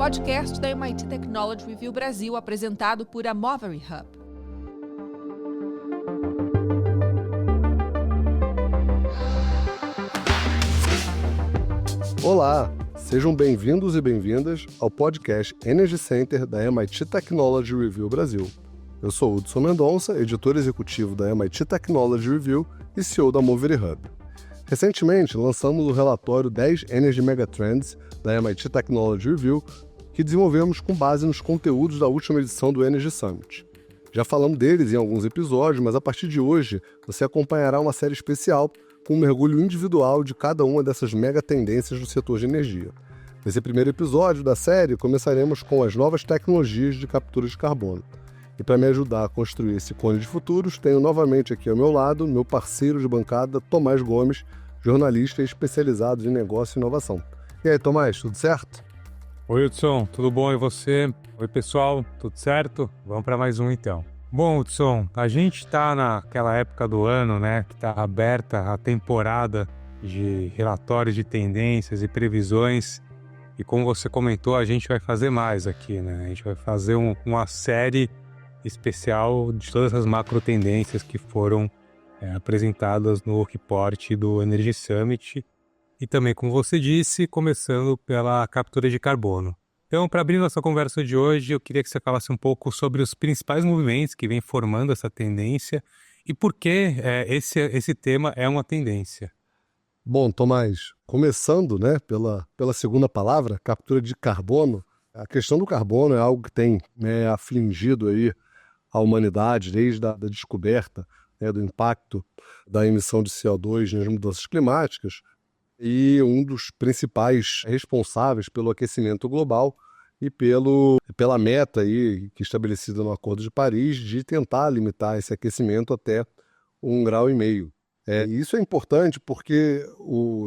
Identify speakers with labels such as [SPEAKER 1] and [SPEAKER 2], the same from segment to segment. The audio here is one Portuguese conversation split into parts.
[SPEAKER 1] podcast da MIT Technology Review Brasil, apresentado por a Movery Hub.
[SPEAKER 2] Olá, sejam bem-vindos e bem-vindas ao podcast Energy Center da MIT Technology Review Brasil. Eu sou Hudson Mendonça, editor executivo da MIT Technology Review e CEO da Movery Hub. Recentemente, lançamos o relatório 10 Energy Megatrends da MIT Technology Review, que desenvolvemos com base nos conteúdos da última edição do Energy Summit. Já falamos deles em alguns episódios, mas a partir de hoje você acompanhará uma série especial com um mergulho individual de cada uma dessas mega tendências do setor de energia. Nesse primeiro episódio da série, começaremos com as novas tecnologias de captura de carbono. E para me ajudar a construir esse cone de futuros, tenho novamente aqui ao meu lado meu parceiro de bancada, Tomás Gomes, jornalista especializado em negócio e inovação. E aí, Tomás, tudo certo?
[SPEAKER 3] Oi, Hudson, tudo bom e você? Oi, pessoal, tudo certo? Vamos para mais um então. Bom, Hudson, a gente está naquela época do ano, né, que está aberta a temporada de relatórios de tendências e previsões. E como você comentou, a gente vai fazer mais aqui, né? A gente vai fazer uma série especial de todas as macro tendências que foram apresentadas no report do Energy Summit. E também, como você disse, começando pela captura de carbono. Então, para abrir nossa conversa de hoje, eu queria que você falasse um pouco sobre os principais movimentos que vêm formando essa tendência e por que esse tema é uma tendência.
[SPEAKER 2] Bom, Tomás, começando, né, pela segunda palavra, captura de carbono, a questão do carbono é algo que tem afligido aí a humanidade desde a descoberta do impacto da emissão de CO2 nas mudanças climáticas e um dos principais responsáveis pelo aquecimento global e pela meta aí, que é estabelecida no Acordo de Paris de tentar limitar esse aquecimento até 1,5 graus. Isso é importante porque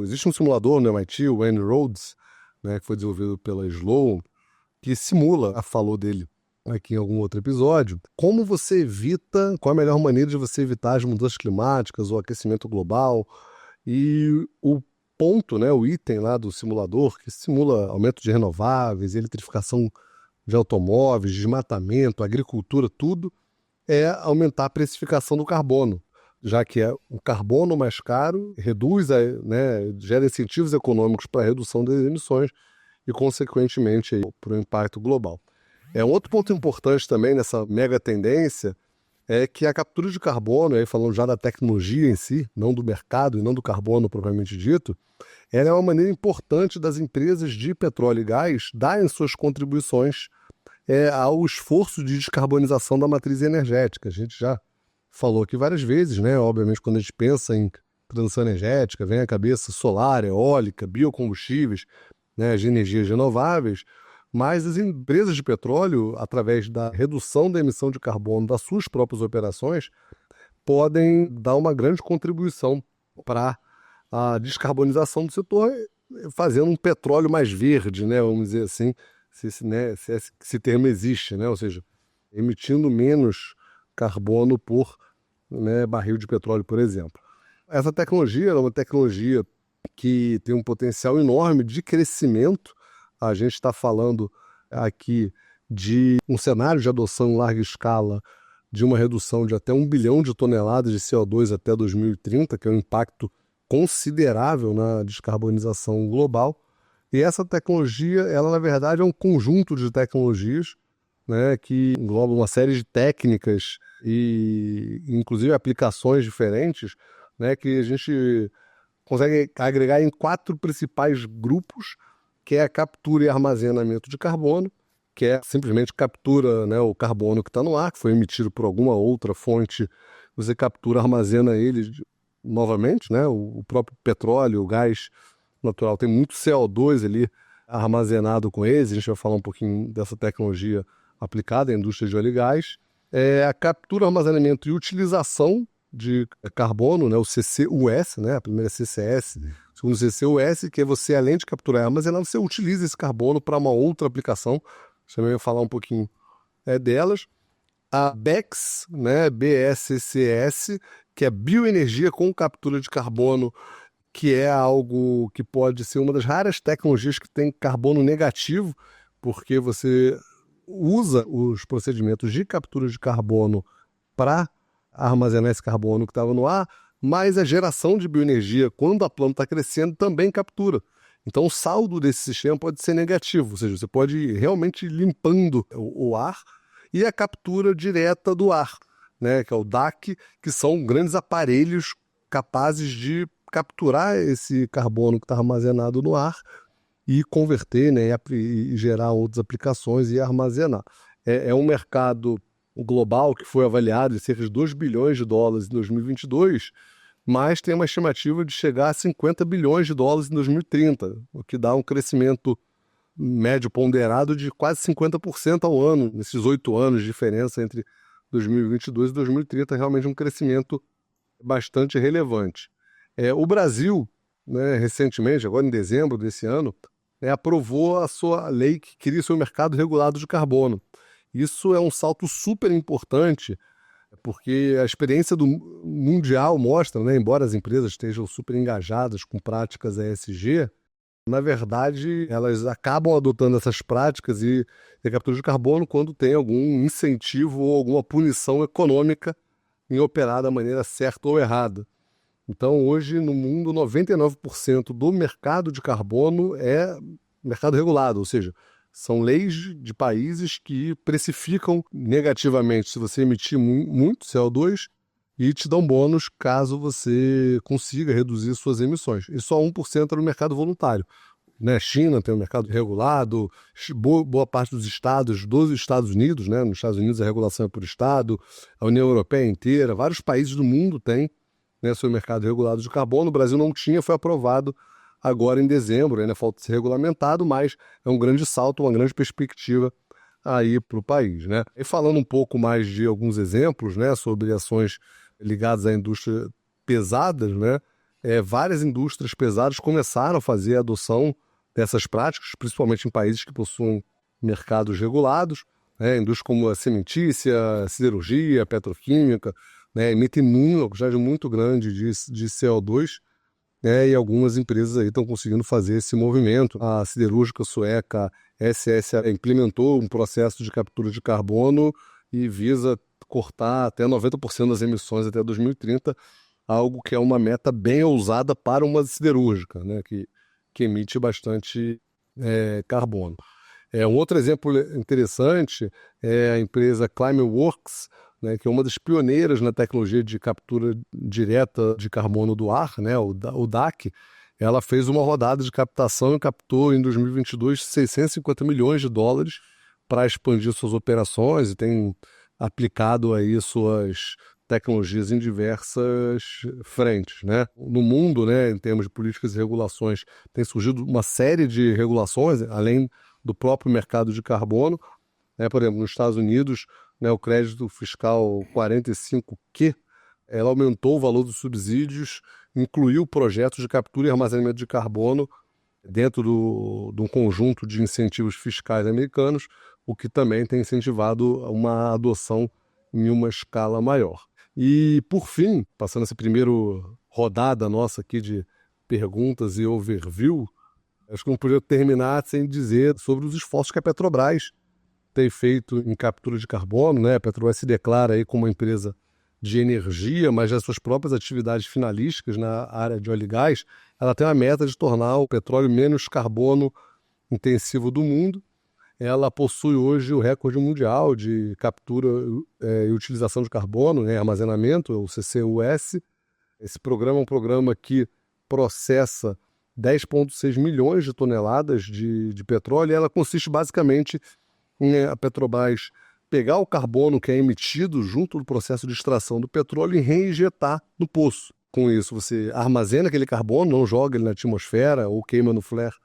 [SPEAKER 2] existe um simulador no MIT, o En-ROADS, né, que foi desenvolvido pela Sloan, que simula, falou dele aqui em algum outro episódio, qual a melhor maneira de você evitar as mudanças climáticas, o aquecimento global. E o ponto, né, o item lá do simulador, que simula aumento de renováveis, eletrificação de automóveis, desmatamento, agricultura, tudo, é aumentar a precificação do carbono, já que o carbono mais caro reduz, gera incentivos econômicos para a redução das emissões e, consequentemente, para o impacto global. Outro ponto importante também nessa mega tendência é que a captura de carbono, aí falando já da tecnologia em si, não do mercado e não do carbono propriamente dito, ela é uma maneira importante das empresas de petróleo e gás darem suas contribuições ao esforço de descarbonização da matriz energética. A gente já falou aqui várias vezes, né? Obviamente, quando a gente pensa em transição energética, vem à cabeça solar, eólica, biocombustíveis, né, as energias renováveis, mas as empresas de petróleo, através da redução da emissão de carbono das suas próprias operações, podem dar uma grande contribuição para a descarbonização do setor, fazendo um petróleo mais verde, né, vamos dizer assim, se esse termo existe, né, ou seja, emitindo menos carbono por barril de petróleo, por exemplo. Essa tecnologia é uma tecnologia que tem um potencial enorme de crescimento. A gente está falando aqui de um cenário de adoção em larga escala de uma redução de até 1 bilhão de toneladas de CO2 até 2030, que é um impacto considerável na descarbonização global. E essa tecnologia, ela na verdade é um conjunto de tecnologias, né, que engloba uma série de técnicas e inclusive aplicações diferentes, né, que a gente consegue agregar em 4 principais grupos, que é a captura e armazenamento de carbono, que é simplesmente captura, né, o carbono que está no ar, que foi emitido por alguma outra fonte, você captura, armazena ele novamente, né, o próprio petróleo, o gás natural, tem muito CO2 ali armazenado com eles. A gente vai falar um pouquinho dessa tecnologia aplicada à indústria de óleo e gás. A captura, armazenamento e utilização de carbono, né, o CCUS, né, a primeira CCS, o segundo CCUS, que é você, além de capturar e armazenar, você utiliza esse carbono para uma outra aplicação. Você vai falar um pouquinho delas. A BECCS, né, BECCS, que é bioenergia com captura de carbono, que é algo que pode ser uma das raras tecnologias que tem carbono negativo, porque você usa os procedimentos de captura de carbono para armazenar esse carbono que estava no ar, mas a geração de bioenergia, quando a planta está crescendo, também captura. Então o saldo desse sistema pode ser negativo, ou seja, você pode ir realmente limpando o ar e a captura direta do ar, né, que é o DAC, que são grandes aparelhos capazes de capturar esse carbono que está armazenado no ar e converter, né, e gerar outras aplicações e armazenar. É um mercado global que foi avaliado em cerca de 2 bilhões de dólares em 2022, mas tem uma estimativa de chegar a 50 bilhões de dólares em 2030, o que dá um crescimento médio ponderado de quase 50% ao ano, nesses 8 anos de diferença entre 2022 e 2030, realmente um crescimento bastante relevante. O Brasil, né, recentemente, agora em dezembro desse ano, aprovou a sua lei que cria o seu mercado regulado de carbono. Isso é um salto super importante, porque a experiência do mundial mostra, né, embora as empresas estejam super engajadas com práticas ESG, na verdade, elas acabam adotando essas práticas e captura de carbono quando tem algum incentivo ou alguma punição econômica em operar da maneira certa ou errada. Então, hoje, no mundo, 99% do mercado de carbono é mercado regulado, ou seja, são leis de países que precificam negativamente se você emitir muito CO2 e te dão bônus caso você consiga reduzir suas emissões. E só 1% é no mercado voluntário. Né? China tem um mercado regulado, boa parte dos estados Unidos, né? Nos Estados Unidos a regulação é por estado, a União Europeia inteira, vários países do mundo têm, né, seu mercado regulado de carbono. O Brasil não tinha, foi aprovado agora em dezembro, ainda falta ser regulamentado, mas é um grande salto, uma grande perspectiva aí para o país, né? E falando um pouco mais de alguns exemplos, né, sobre ações ligadas à indústria pesadas, né, várias indústrias pesadas começaram a fazer a adoção dessas práticas, principalmente em países que possuem mercados regulados, né, indústrias como a cimentícia, a siderurgia, a petroquímica, né, emitem uma quantidade muito grande de CO2, né, e algumas empresas aí estão conseguindo fazer esse movimento. A siderúrgica sueca SSA implementou um processo de captura de carbono e visa cortar até 90% das emissões até 2030, algo que é uma meta bem ousada para uma siderúrgica, né, que emite bastante carbono. Um outro exemplo interessante é a empresa Climeworks, né, que é uma das pioneiras na tecnologia de captura direta de carbono do ar, né, o DAC. Ela fez uma rodada de captação e captou em 2022 $650 milhões para expandir suas operações e tem aplicado aí suas tecnologias em diversas frentes, né? No mundo, né, em termos de políticas e regulações, tem surgido uma série de regulações, além do próprio mercado de carbono, né? Por exemplo, nos Estados Unidos, né, o crédito fiscal 45Q, ela aumentou o valor dos subsídios, incluiu projetos de captura e armazenamento de carbono dentro de um conjunto de incentivos fiscais americanos, o que também tem incentivado uma adoção em uma escala maior. E, por fim, passando essa primeira rodada nossa aqui de perguntas e overview, acho que não poderia terminar sem dizer sobre os esforços que a Petrobras tem feito em captura de carbono, né? A Petrobras se declara aí como uma empresa de energia, mas as suas próprias atividades finalísticas na área de óleo e gás, ela tem a meta de tornar o petróleo menos carbono intensivo do mundo. Ela possui hoje o recorde mundial de captura e utilização de carbono, né, armazenamento, o CCUS. Esse programa é um programa que processa 10,6 milhões de toneladas de petróleo, e ela consiste basicamente em a Petrobras pegar o carbono que é emitido junto do processo de extração do petróleo e reinjetar no poço. Com isso, você armazena aquele carbono, não joga ele na atmosfera ou queima no flare,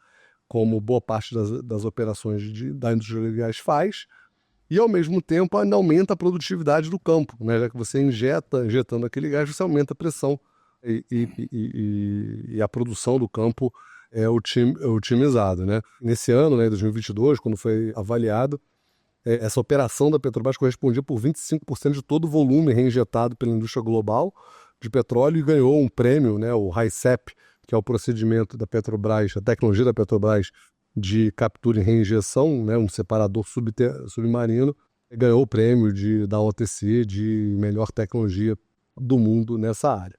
[SPEAKER 2] como boa parte das operações da indústria de gás faz, e ao mesmo tempo ainda aumenta a produtividade do campo, né? Já que você injetando aquele gás, você aumenta a pressão e a produção do campo é otimizada, né? Nesse ano, né, 2022, quando foi avaliado, essa operação da Petrobras correspondia por 25% de todo o volume reinjetado pela indústria global de petróleo e ganhou um prêmio, né, o RICEP, que é o procedimento da Petrobras, a tecnologia da Petrobras de captura e reinjeção, né, um separador submarino, ganhou o prêmio da OTC de melhor tecnologia do mundo nessa área.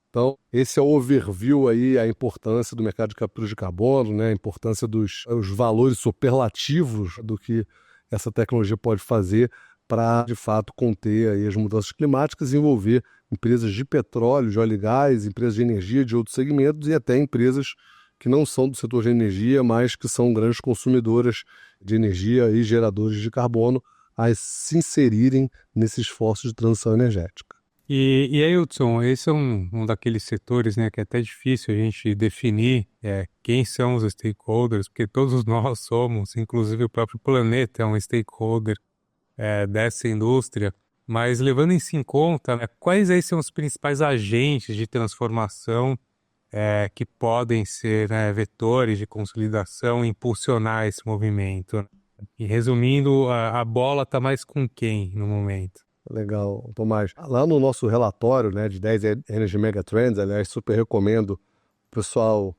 [SPEAKER 2] Então, esse é o overview aí, a importância do mercado de captura de carbono, né, a importância os valores superlativos do que essa tecnologia pode fazer para, de fato, conter aí as mudanças climáticas e envolver empresas de petróleo, de óleo e gás, empresas de energia de outros segmentos e até empresas que não são do setor de energia, mas que são grandes consumidoras de energia e geradores de carbono, a se inserirem nesse esforço de transição energética.
[SPEAKER 3] E aí, Hudson, esse é um daqueles setores, né, que é até difícil a gente definir quem são os stakeholders, porque todos nós somos, inclusive o próprio planeta é um stakeholder dessa indústria. Mas levando isso em conta, né, quais aí são os principais agentes de transformação que podem ser, né, vetores de consolidação e impulsionar esse movimento, né? E resumindo, a bola está mais com quem no momento?
[SPEAKER 2] Legal, Tomás. Lá no nosso relatório, né, de 10 Energy Megatrends, aliás, super recomendo o pessoal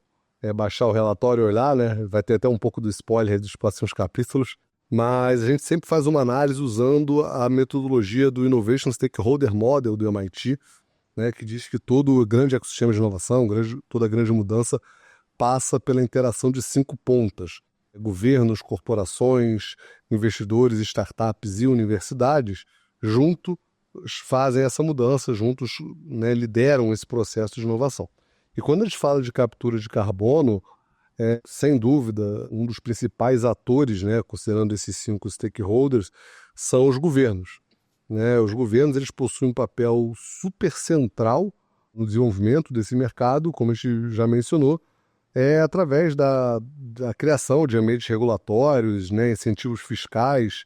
[SPEAKER 2] baixar o relatório e olhar, né? Vai ter até um pouco do spoiler dos próximos capítulos. Mas a gente sempre faz uma análise usando a metodologia do Innovation Stakeholder Model do MIT, né, que diz que todo grande ecossistema de inovação, toda grande mudança passa pela interação de 5 pontas. Governos, corporações, investidores, startups e universidades juntos fazem essa mudança, juntos, né, lideram esse processo de inovação. E quando a gente fala de captura de carbono, sem dúvida, um dos principais atores, né, considerando esses 5 stakeholders, são os governos. Né? Os governos eles possuem um papel super central no desenvolvimento desse mercado, como a gente já mencionou, através da criação de ambientes regulatórios, né, incentivos fiscais,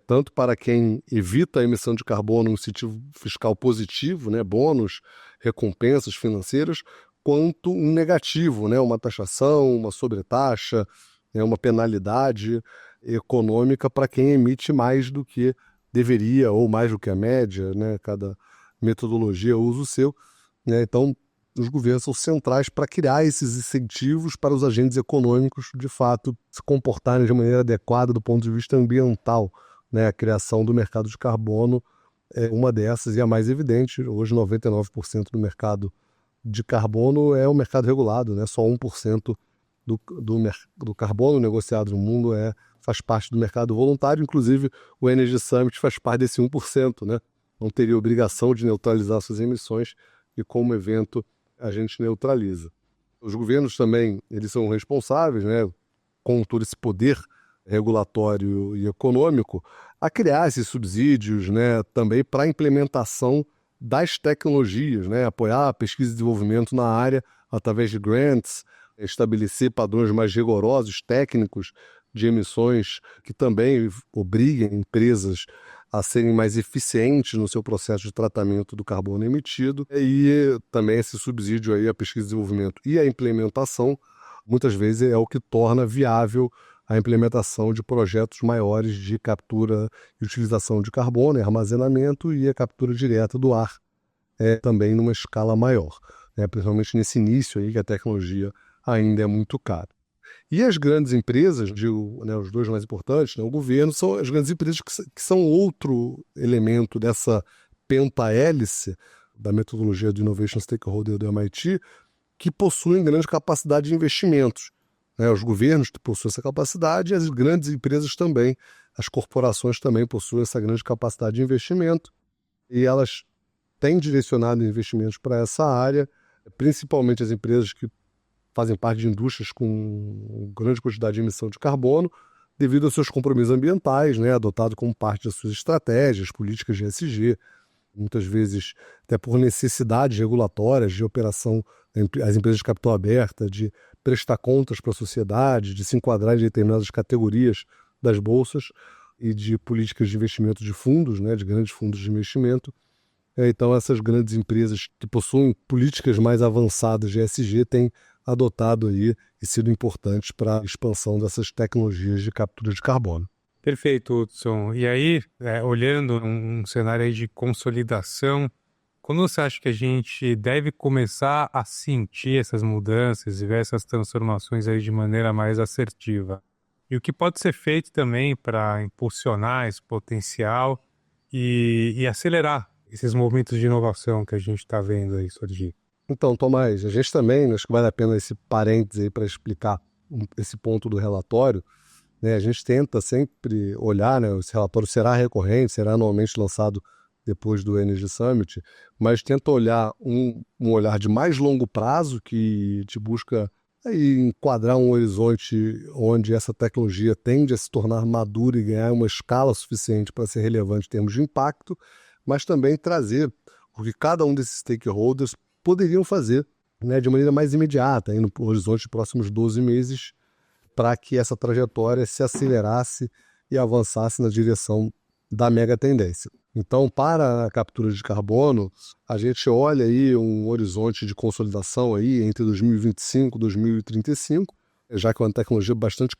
[SPEAKER 2] tanto para quem evita a emissão de carbono, um incentivo fiscal positivo, né, bônus, recompensas financeiras, quanto um negativo, né, uma taxação, uma sobretaxa, né, uma penalidade econômica para quem emite mais do que deveria ou mais do que a média, né, cada metodologia usa o seu, né, então os governos são centrais para criar esses incentivos para os agentes econômicos, de fato, se comportarem de maneira adequada do ponto de vista ambiental. Né? A criação do mercado de carbono é uma dessas e a mais evidente. Hoje, 99% do mercado de carbono é um mercado regulado, né? Só 1% do carbono negociado no mundo faz parte do mercado voluntário. Inclusive, o Energy Summit faz parte desse 1%. Né? Não teria obrigação de neutralizar suas emissões e, como evento, a gente neutraliza. Os governos também eles são responsáveis, né, com todo esse poder regulatório e econômico, a criar esses subsídios, né, também para a implementação das tecnologias, né, apoiar a pesquisa e desenvolvimento na área através de grants, estabelecer padrões mais rigorosos, técnicos de emissões que também obriguem empresas a serem mais eficientes no seu processo de tratamento do carbono emitido, e também esse subsídio aí à pesquisa e desenvolvimento e à implementação, muitas vezes é o que torna viável a implementação de projetos maiores de captura e utilização de carbono e armazenamento e a captura direta do ar, também numa escala maior, né? Principalmente nesse início aí que a tecnologia ainda é muito cara. E as grandes empresas, digo, né, os dois mais importantes, né, o governo, são as grandes empresas que são outro elemento dessa pentahélice da metodologia do Innovation Stakeholder do MIT, que possuem grande capacidade de investimentos. Né? Os governos possuem essa capacidade e as grandes empresas também, as corporações também possuem essa grande capacidade de investimento e elas têm direcionado investimentos para essa área, principalmente as empresas que fazem parte de indústrias com grande quantidade de emissão de carbono, devido aos seus compromissos ambientais, né, adotado como parte das suas estratégias, políticas de ESG, muitas vezes até por necessidades regulatórias de operação, as empresas de capital aberta, de prestar contas para a sociedade, de se enquadrar em determinadas categorias das bolsas e de políticas de investimento de fundos, né, de grandes fundos de investimento. Então, essas grandes empresas que possuem políticas mais avançadas de ESG têm adotado aí e sido importantes para a expansão dessas tecnologias de captura de carbono.
[SPEAKER 3] Perfeito, Hudson. E aí, olhando um cenário aí de consolidação quando você acha que a gente deve começar a sentir essas mudanças e ver essas transformações aí de maneira mais assertiva? E o que pode ser feito também para impulsionar esse potencial e acelerar esses movimentos de inovação que a gente está vendo aí surgir?
[SPEAKER 2] Então, Tomás, a gente também, acho que vale a pena esse parêntese aí para explicar esse ponto do relatório, né? A gente tenta sempre olhar, né? Esse relatório será recorrente, será anualmente lançado depois do Energy Summit, mas tenta olhar um olhar de mais longo prazo que te busca aí enquadrar um horizonte onde essa tecnologia tende a se tornar madura e ganhar uma escala suficiente para ser relevante em termos de impacto, mas também trazer o que cada um desses stakeholders poderiam fazer, né, de maneira mais imediata, aí no horizonte de próximos 12 meses, para que essa trajetória se acelerasse e avançasse na direção da mega tendência. Então, para a captura de carbono, a gente olha aí um horizonte de consolidação aí entre 2025 e 2035, já que é uma tecnologia bastante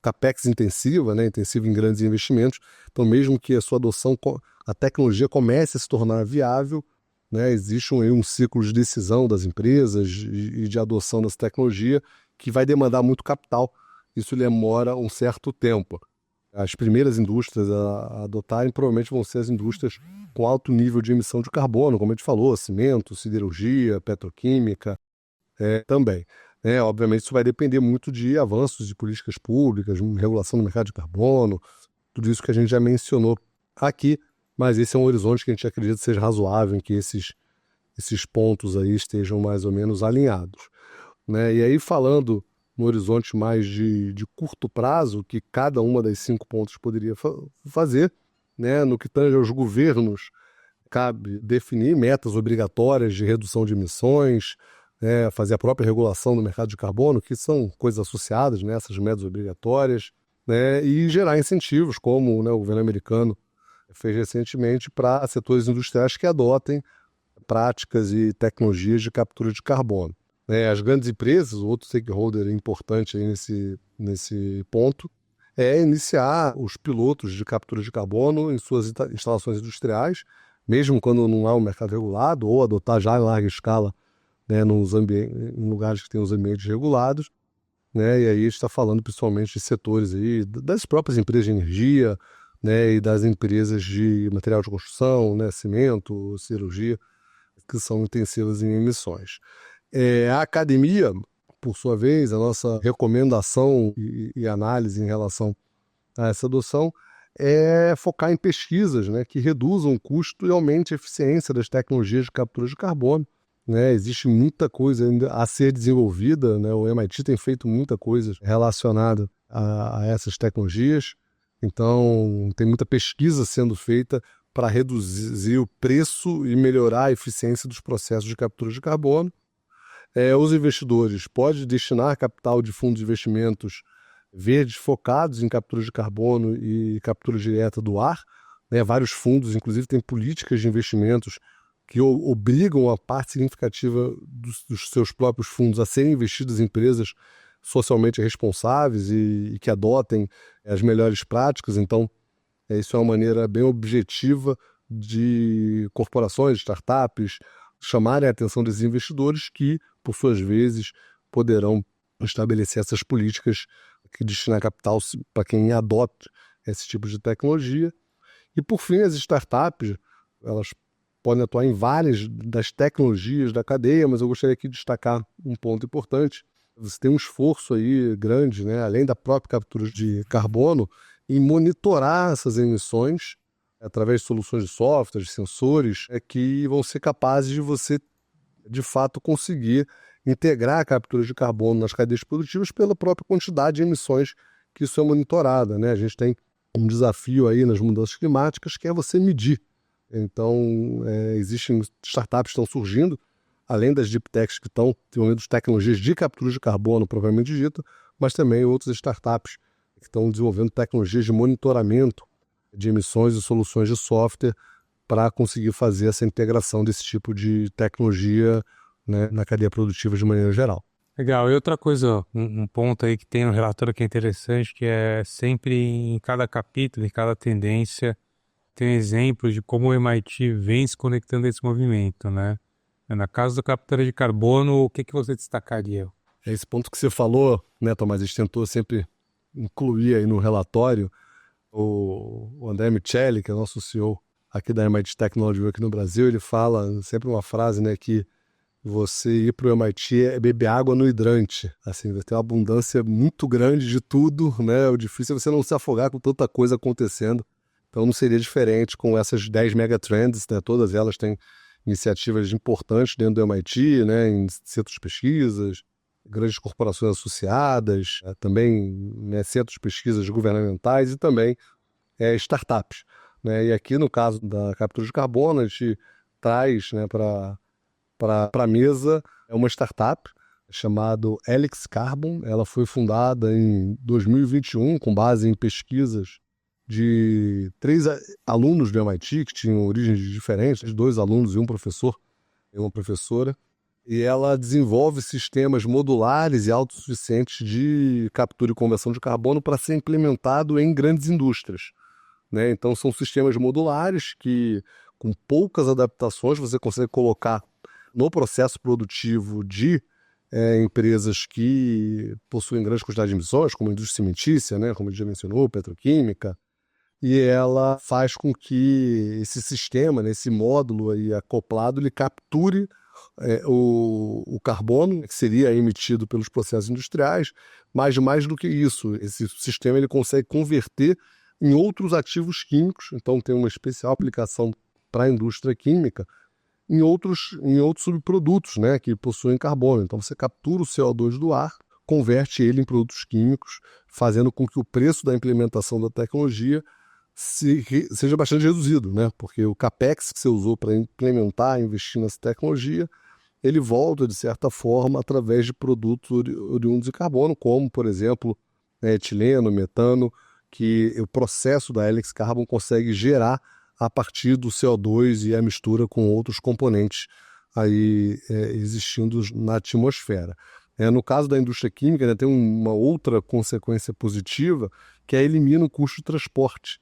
[SPEAKER 2] capex intensiva, né, intensiva em grandes investimentos. Então, mesmo que a sua adoção, a tecnologia comece a se tornar viável, né, existe um ciclo de decisão das empresas e de adoção dessa tecnologia que vai demandar muito capital. Isso demora um certo tempo. As primeiras indústrias a adotarem provavelmente vão ser as indústrias com alto nível de emissão de carbono, como a gente falou, cimento, siderurgia, petroquímica também. Obviamente isso vai depender muito de avanços de políticas públicas, regulação do mercado de carbono, tudo isso que a gente já mencionou aqui, mas esse é um horizonte que a gente acredita seja razoável, em que esses pontos aí estejam mais ou menos alinhados, né? E aí, falando no horizonte mais de curto prazo, que cada uma das 5 pontos poderia fazer, né? No que tange aos governos, cabe definir metas obrigatórias de redução de emissões, né? Fazer a própria regulação do mercado de carbono, que são coisas associadas nessas metas obrigatórias, né? E gerar incentivos, como, né, o governo americano fez recentemente para setores industriais que adotem práticas e tecnologias de captura de carbono. As grandes empresas, outro stakeholder importante aí nesse ponto, é iniciar os pilotos de captura de carbono em suas instalações industriais, mesmo quando não há um mercado regulado, ou adotar já em larga escala, né, em lugares que têm os ambientes regulados, né? E aí está falando principalmente de setores aí, das próprias empresas de energia, né, e das empresas de material de construção, né, cimento, cirurgia, que são intensivas em emissões. A academia, por sua vez, a nossa recomendação e análise em relação a essa adoção é focar em pesquisas, né, que reduzam o custo e aumente a eficiência das tecnologias de captura de carbono, né? Existe muita coisa ainda a ser desenvolvida, né? O MIT tem feito muita coisa relacionada a essas tecnologias, então tem muita pesquisa sendo feita para reduzir o preço e melhorar a eficiência dos processos de captura de carbono. Os investidores podem destinar capital de fundos de investimentos verdes focados em captura de carbono e captura direta do ar, né? Vários fundos, inclusive, têm políticas de investimentos que obrigam a parte significativa dos seus próprios fundos a serem investidos em empresas socialmente responsáveis e que adotem as melhores práticas. Então, isso é uma maneira bem objetiva de corporações, startups, chamarem a atenção desses investidores que, por suas vezes, poderão estabelecer essas políticas que destinam capital para quem adota esse tipo de tecnologia. E, por fim, as startups, elas podem atuar em várias das tecnologias da cadeia, mas eu gostaria aqui de destacar um ponto importante. Você tem um esforço aí grande, né, além da própria captura de carbono, em monitorar essas emissões através de soluções de software, de sensores, que vão ser capazes de você, de fato, conseguir integrar a captura de carbono nas cadeias produtivas pela própria quantidade de emissões que isso é monitorada, né? A gente tem um desafio aí nas mudanças climáticas que é você medir. Então, existem startups que estão surgindo, além das deep techs que estão desenvolvendo tecnologias de captura de carbono, propriamente dita, mas também outras startups que estão desenvolvendo tecnologias de monitoramento de emissões e soluções de software para conseguir fazer essa integração desse tipo de tecnologia, né, na cadeia produtiva de maneira geral.
[SPEAKER 3] Legal. E outra coisa, um ponto aí que tem no relatório que é interessante, que é sempre em cada capítulo, em cada tendência, tem exemplos de como o MIT vem se conectando a esse movimento, né? Na casa da captura de carbono, o que você destacaria?
[SPEAKER 2] É esse ponto que você falou, né, Tomás? A gente tentou sempre incluir aí no relatório o André Miceli, que é nosso CEO aqui da MIT Technology aqui no Brasil. Ele fala sempre uma frase, né, que você ir para o MIT é beber água no hidrante. Assim, vai ter uma abundância muito grande de tudo, né? O difícil é você não se afogar com tanta coisa acontecendo. Então não seria diferente com essas 10 megatrends, né? Todas elas têm iniciativas importantes dentro do MIT, né? Em centros de pesquisas, grandes corporações associadas, também, né, centros de pesquisas governamentais e também startups, né? E aqui no caso da captura de carbono, a gente traz, né, para a mesa uma startup chamada Helix Carbon. Ela foi fundada em 2021 com base em pesquisas de 3 alunos do MIT que tinham origens diferentes, 2 alunos e um professor e uma professora. E ela desenvolve sistemas modulares e autossuficientes de captura e conversão de carbono para ser implementado em grandes indústrias, né? Então são sistemas modulares que, com poucas adaptações, você consegue colocar no processo produtivo de empresas que possuem grande quantidade de emissões, como a indústria cimentícia, né, como a gente já mencionou, petroquímica, e ela faz com que esse sistema, né, esse módulo aí acoplado, ele capture o carbono que seria emitido pelos processos industriais, mas mais do que isso, esse sistema ele consegue converter em outros ativos químicos. Então tem uma especial aplicação para a indústria química, em outros subprodutos, né, que possuem carbono. Então você captura o CO2 do ar, converte ele em produtos químicos, fazendo com que o preço da implementação da tecnologia seja bastante reduzido, né? Porque o CAPEX que você usou para implementar, investir nessa tecnologia, ele volta, de certa forma, através de produtos oriundos de carbono, como, por exemplo, etileno, metano, que o processo da Helix Carbon consegue gerar a partir do CO2 e a mistura com outros componentes aí, existindo na atmosfera. No caso da indústria química, né, tem uma outra consequência positiva, que elimina o custo de transporte,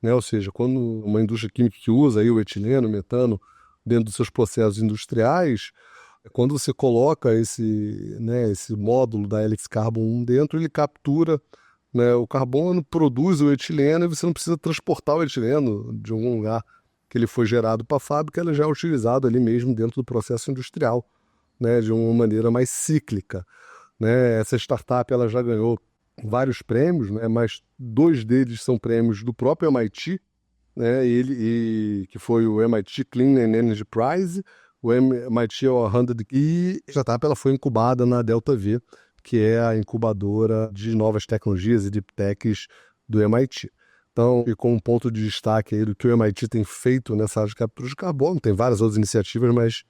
[SPEAKER 2] né? Ou seja, quando uma indústria química que usa aí o etileno, o metano dentro dos seus processos industriais, quando você coloca esse módulo da Helix Carbon dentro, ele captura, né, o carbono, produz o etileno e você não precisa transportar o etileno de algum lugar que ele foi gerado para a fábrica, ele já é utilizado ali mesmo dentro do processo industrial, né, de uma maneira mais cíclica, né? Essa startup ela já ganhou vários prêmios, né, mas 2 deles são prêmios do próprio MIT, né, que foi o MIT Clean and Energy Prize, o MIT 100, e a startup ela foi incubada na Delta V, que é a incubadora de novas tecnologias e deep techs do MIT. Então, e com um ponto de destaque aí do que o MIT tem feito nessa área de captura de carbono, tem várias outras iniciativas, mas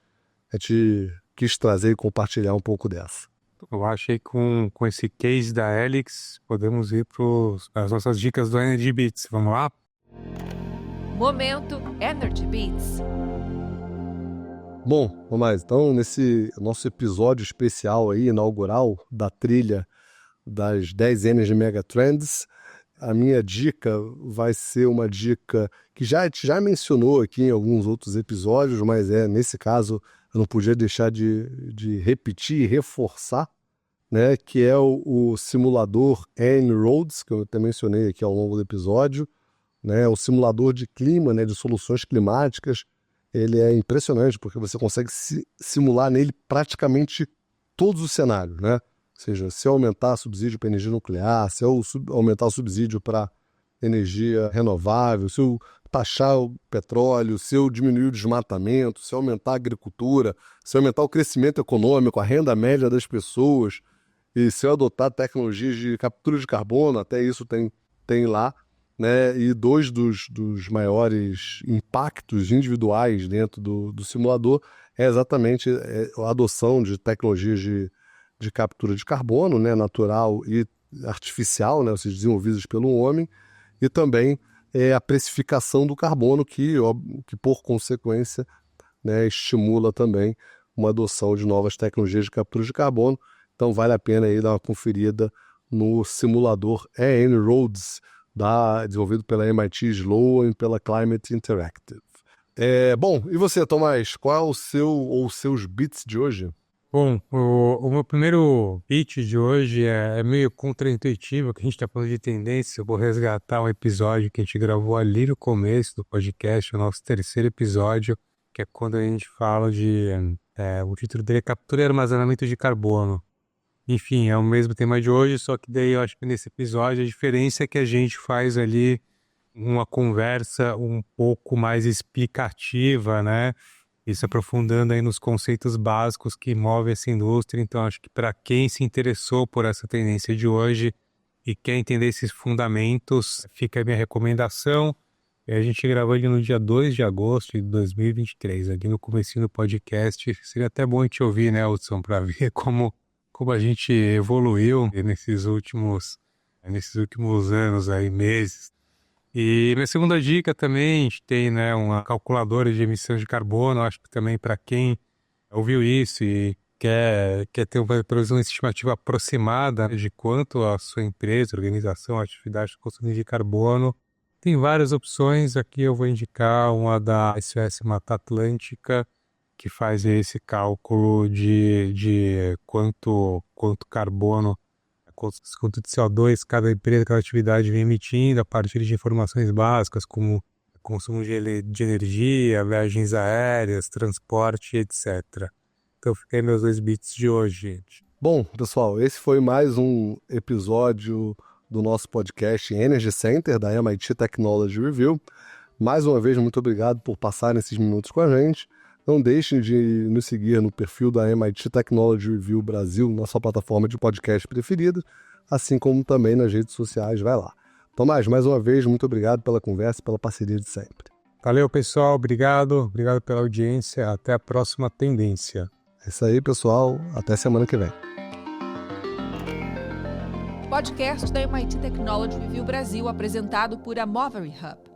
[SPEAKER 2] a gente quis trazer e compartilhar um pouco dessa.
[SPEAKER 3] Eu achei que com esse case da Helix, podemos ir para as nossas dicas do Energy Beats. Vamos lá?
[SPEAKER 1] Momento Energy Beats.
[SPEAKER 2] Bom, vamos lá. Então, nesse nosso episódio especial aí, inaugural da trilha das 10 Energy Megatrends, a minha dica vai ser uma dica que a gente já mencionou aqui em alguns outros episódios, mas nesse caso eu não podia deixar de repetir e reforçar, né, que é o simulador En-ROADS, que eu até mencionei aqui ao longo do episódio, né, o simulador de clima, né, de soluções climáticas. Ele é impressionante porque você consegue simular nele praticamente todos os cenários, né? Ou seja, se eu aumentar o subsídio para energia nuclear, se eu aumentar o subsídio para energia renovável, se eu taxar o petróleo, se eu diminuir o desmatamento, se eu aumentar a agricultura, se eu aumentar o crescimento econômico, a renda média das pessoas, e se eu adotar tecnologias de captura de carbono, até isso tem lá, né? E 2 dos maiores impactos individuais dentro do simulador é exatamente a adoção de tecnologias de captura de carbono, né, natural e artificial, né, ou seja, desenvolvidas pelo homem, e também a precificação do carbono, que por consequência, né, estimula também uma adoção de novas tecnologias de captura de carbono. Então vale a pena aí dar uma conferida no simulador En-ROADS desenvolvido pela MIT Sloan e pela Climate Interactive. Bom, e você, Tomás, qual é o seu ou seus bits de hoje?
[SPEAKER 3] Bom, o meu primeiro pitch de hoje é meio contraintuitivo, que a gente está falando de tendência. Eu vou resgatar um episódio que a gente gravou ali no começo do podcast, o nosso terceiro episódio, que é quando a gente fala de... o título dele é Captura e Armazenamento de Carbono. Enfim, é o mesmo tema de hoje, só que daí eu acho que nesse episódio a diferença é que a gente faz ali uma conversa um pouco mais explicativa, né? Isso aprofundando aí nos conceitos básicos que movem essa indústria. Então, acho que para quem se interessou por essa tendência de hoje e quer entender esses fundamentos, fica a minha recomendação. A gente gravou ele no dia 2 de agosto de 2023, aqui no comecinho do podcast. Seria até bom a gente ouvir, né, Hudson, para ver como a gente evoluiu nesses últimos anos, aí, meses. E minha segunda dica também, a gente tem, né, uma calculadora de emissão de carbono. Acho que também para quem ouviu isso e quer ter uma estimativa aproximada de quanto a sua empresa, organização, atividade consome de carbono, tem várias opções. Aqui eu vou indicar uma da SOS Mata Atlântica, que faz esse cálculo de quanto carbono, quanto de CO2 cada empresa, cada atividade vem emitindo a partir de informações básicas como consumo de energia, viagens aéreas, transporte, etc. Então fica aí meus 2 bits de hoje, gente.
[SPEAKER 2] Bom, pessoal, esse foi mais um episódio do nosso podcast Energy Center, da MIT Technology Review. Mais uma vez, muito obrigado por passarem esses minutos com a gente. Não deixem de nos seguir no perfil da MIT Technology Review Brasil, na sua plataforma de podcast preferida, assim como também nas redes sociais. Vai lá. Tomás, mais uma vez, muito obrigado pela conversa e pela parceria de sempre.
[SPEAKER 3] Valeu, pessoal. Obrigado pela audiência. Até a próxima tendência.
[SPEAKER 2] É isso aí, pessoal. Até semana que vem.
[SPEAKER 1] Podcast da MIT Technology Review Brasil, apresentado por Movery Hub.